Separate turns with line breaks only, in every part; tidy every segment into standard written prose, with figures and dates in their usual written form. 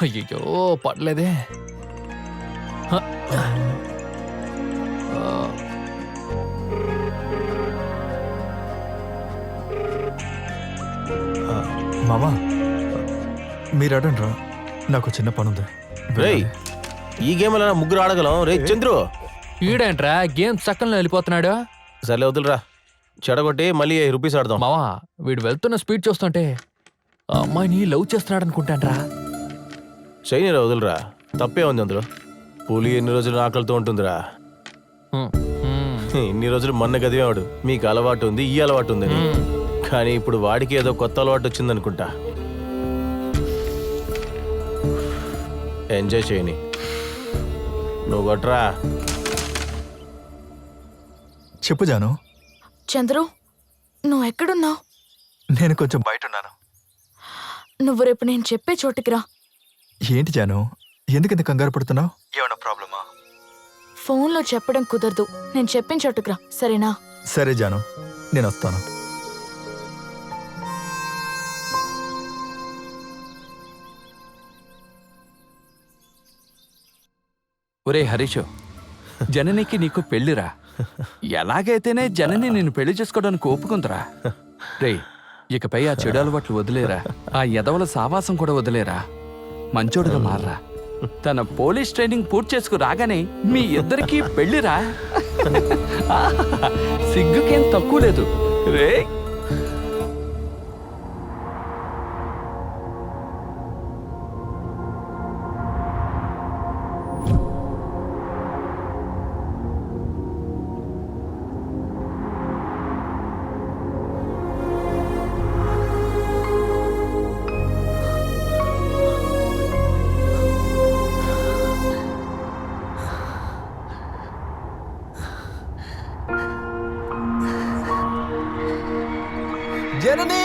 అయ్యో పడలేదే.
మామా మీరు అడండి రా, నాకు చిన్న పనుంది.
ఈ గేమ్ ఎలా ముగ్గురు ఆడగలం? రే చంద్రు,
ఈడేంట్రా గేమ్ సక్కల్లో వెళ్ళిపోతున్నాడు.
సర్లే వదులురా, చెడగొట్టి మళ్ళీ రూపీస్ ఆడదాం.
మావా వీడు వెళ్తున్న స్పీడ్ చూస్తుంటే ఆ అమ్మాయిని లవ్ చేస్తున్నాడు అనుకుంటాన్రా.
చైనీరా, వదులురా, తప్పే ఉంది అందులో. పులి ఎన్ని రోజులు ఆకలితో ఉంటుందిరా. ఇన్ని రోజులు మొన్న గదివాడు మీకు అలవాటు ఉంది, ఈ అలవాటు ఉందని. కానీ ఇప్పుడు వాడికి ఏదో కొత్త అలవాటు వచ్చిందనుకుంటా. ఎంజాయ్ చేయని నువ్వు కొట్రా.
చెప్పు జాను.
చంద్రు, నువ్వు ఎక్కడున్నావు?
నేను కొంచెం బయట ఉన్నాను.
నువ్వు రేపు నేను చెప్పే చోటుకి రా.
ఏంటి జాను, ఎందుకు ఇంత కంగారు పడుతున్నావు? ఏమన్నా ప్రాబ్లమా?
ఫోన్లో చెప్పడం కుదరదు. నేను చెప్పిన చోటుకి రా, సరేనా?
సరే జాను, నేను వస్తాను.
ఒరే హరీషు, జననికి నీకు పెళ్లిరా. ఎలాగైతేనే జనని నిన్ను పెళ్లి చేసుకోవడానికి ఒప్పుకుందిరా. రే, ఇకపై ఆ చెడు అలవాట్లు వదిలేరా, ఆ ఎదవల సావాసం కూడా వదిలేరా, మంచోడుగా మారరా. తన పోలీస్ ట్రైనింగ్ పూర్తి చేసుకు రాగానే మీ ఇద్దరికీ పెళ్లిరా. సిగ్గుకేం తక్కువ లేదు రే.
జనని,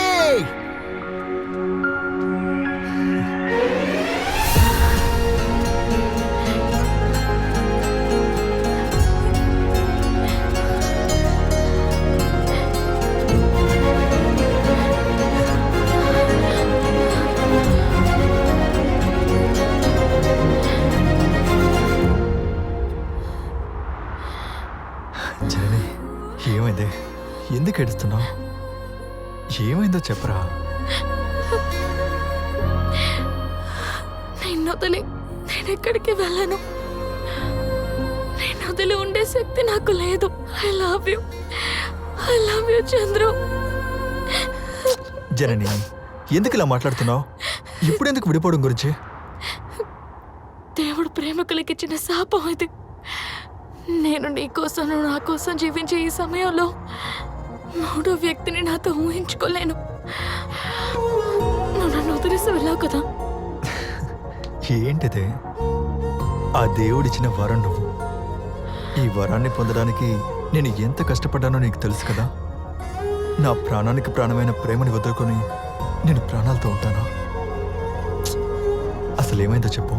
జనని ఏమైంది? ఎందుకు ఏడుస్తున్నావు? ఏమైందో చెప్పరా.
నేను వదిలి నేను ఎక్కడికి వెళ్ళను. నేను వదిలి ఉండే శక్తి నాకు లేదు. I love you Chandru.
Janani, ఎందుకు ఇలా మాట్లాడుతున్నావు? ఇప్పుడెందుకు విడిపోవడం గురించి?
దేవుడు ప్రేమికులకి ఇచ్చిన శాపం ఇది. నేను నీ కోసం, నువ్వు నా కోసం జీవించే ఈ సమయంలో మూడో వ్యక్తిని నాతో ఊహించుకోలేను. నువ్వు నన్ను వదిలేసి వెళ్ళావు కదా.
ఏంటిదే? ఆ దేవుడిచ్చిన వరం నువ్వు. ఈ వరాన్ని పొందడానికి నేను ఎంత కష్టపడ్డానో నీకు తెలుసు కదా. నా ప్రాణానికి ప్రాణమైన ప్రేమని వదులుకొని నేను ప్రాణాలతో ఉంటానా? అసలు ఏమైందో చెప్పు.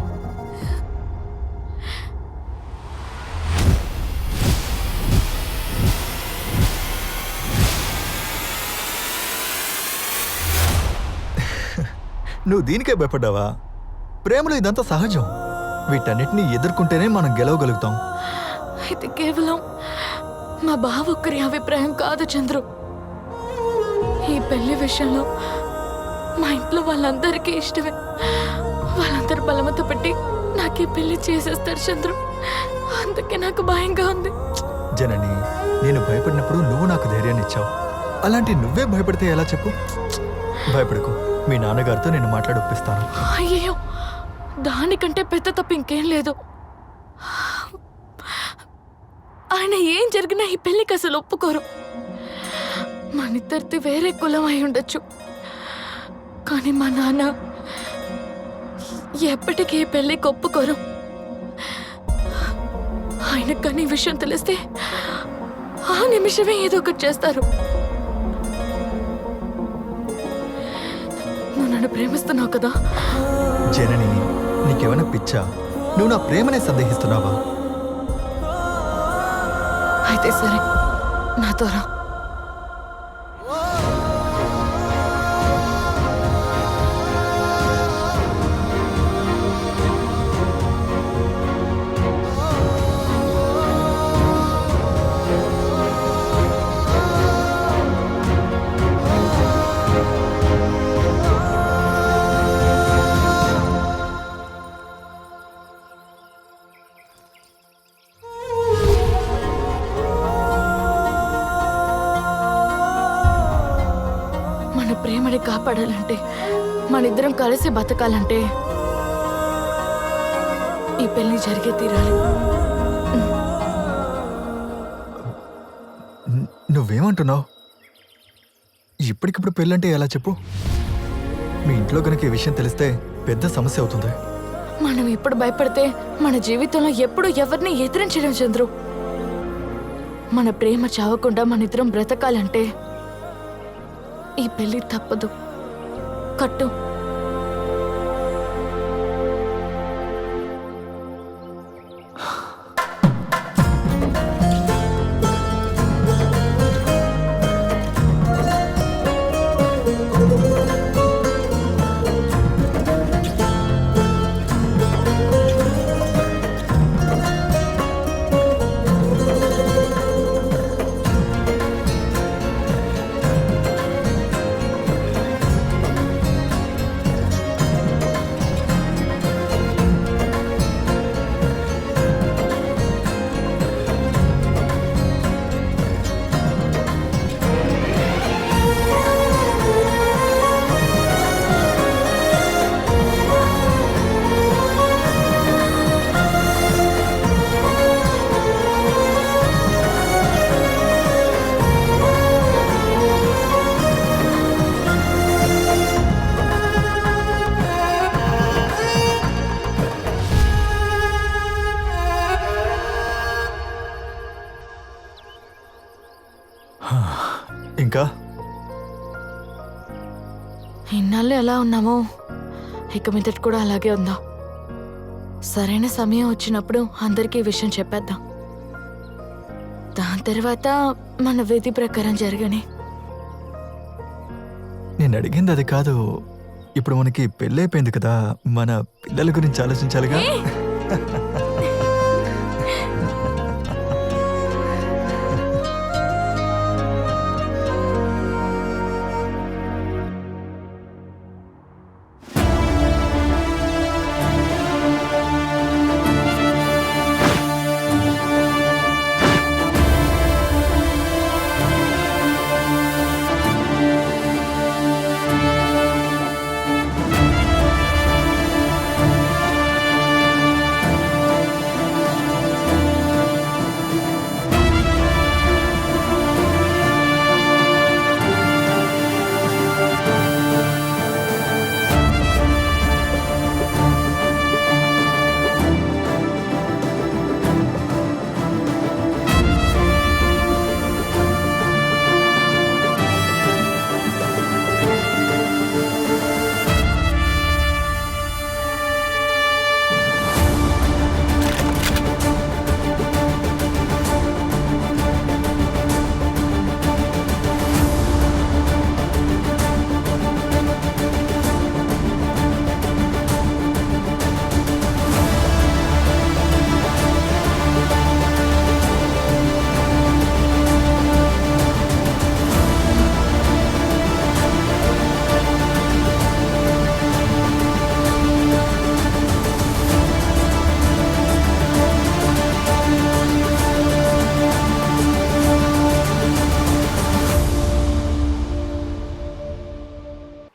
నువ్వు దీనికే భయపడ్డావా? ప్రేమలో ఇదంతా సహజం. వీటన్నిటిని ఎదుర్కొంటేనే మనం గెలవగలుగుతాం.
ఇది కేవలం మా బావ ఒక్కరి అభిప్రాయం కాదు చంద్రు. ఈ పెళ్లి విషయంలో మా ఇంట్లో వాళ్ళందరికీ ఇష్టమే. వాళ్ళందరూ బలవంత పెట్టి నాకు ఈ పెళ్లి చేసేస్తారు చంద్రు. అందుకే నాకు భయంగా ఉంది.
జనని, నేను భయపడినప్పుడు నువ్వు నాకు ధైర్యాన్ని ఇచ్చావు. అలాంటి నువ్వే భయపడితే ఎలా చెప్పు? భయపడకు, మీ నాన్నగారితో నేను మాట్లాడి ఒప్పిస్తాను.
అయ్యో, దానికంటే పెద్ద తప్పు ఇంకేం లేదు. ఆయన ఏం జరిగినా ఈ పెళ్లికి అసలు ఒప్పుకోరు. మనిద్దరిది వేరే కులం అయి ఉండొచ్చు, కానీ మా నాన్న ఎప్పటికీ ఈ పెళ్లికి ఒప్పుకోరు. ఆయనకు కానీ ఈ విషయం తెలిస్తే ఆ నిమిషమే ఏదో ఒకటి చేస్తారు. నువ్వు నన్ను ప్రేమిస్తున్నావు కదా?
జనని, నీకేమైనా పిచ్చా? నువ్వు నా ప్రేమనే సందేహిస్తున్నావా?
అయితే సరే, నాతో రా. బాగుపడాలంటే, మనిద్దరం కలిసి బతకాలంటే ఈ పెళ్లి జరిగే తీరాలి.
నువ్వేమంటున్నావు? ఇప్పటికిప్పుడు పెళ్ళంటే ఎలా చెప్పు? మీ ఇంట్లో కనుక ఈ విషయం తెలిస్తే పెద్ద సమస్య అవుతుంది.
మనం ఇప్పుడు భయపడితే మన జీవితంలో ఎప్పుడు ఎవరిని ఎదిరించడం చంద్రు. మన ప్రేమ చావకుండా మనిద్దరం బ్రతకాలంటే ఈ పెళ్లి తప్పదు. కట్టు.
ఇంకా
ఇన్నాళ్ళు ఎలా ఉన్నామో ఇక మీదట కూడా అలాగే ఉందాం. సరైన సమయం వచ్చినప్పుడు అందరికీ ఈ విషయం చెప్పేద్దాం. దాని తర్వాత మన విధి ప్రకారం జరగని.
నేను అడిగింది అది కాదు. ఇప్పుడు మనకి పెళ్ళైపోయింది కదా, మన పిల్లల గురించి ఆలోచించాలిగా.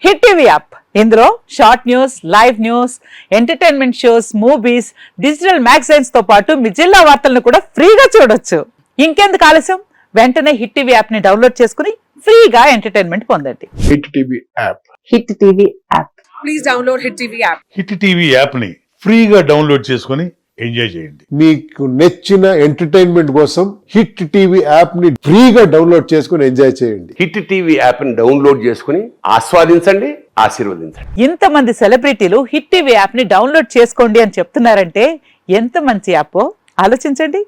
హిట్ టీవీ యాప్, ఇందులో short news, live news, entertainment shows, movies, digital magazines తో పాటు మీ జిల్లా వార్తలను కూడా ఫ్రీగా చూడొచ్చు. ఇంకెందుకు ఆలస్యం? వెంటనే హిట్ టీవీ యాప్ ని డౌన్లోడ్ చేసుకుని ఫ్రీగా ఎంటర్టైన్మెంట్ పొందండి.
Hit TV app.
Hit TV app.
Please download hit TV app.
Hit TV app ని ఫ్రీగా డౌన్లోడ్ చేసుకొని ఎంజాయ్ చేయండి.
మీకు నచ్చిన ఎంటర్టైన్మెంట్ కోసం హిట్ టీవీ యాప్ ని ఫ్రీగా డౌన్లోడ్ చేసుకుని ఎంజాయ్ చేయండి.
హిట్ టీవీ యాప్ ని డౌన్లోడ్ చేసుకుని ఆస్వాదించండి, ఆశీర్వదించండి.
ఇంతమంది సెలబ్రిటీలు హిట్ టీవీ యాప్ ని డౌన్లోడ్ చేసుకోండి అని చెప్తున్నారంటే ఎంత మంచి యాప్ ఆలోచించండి.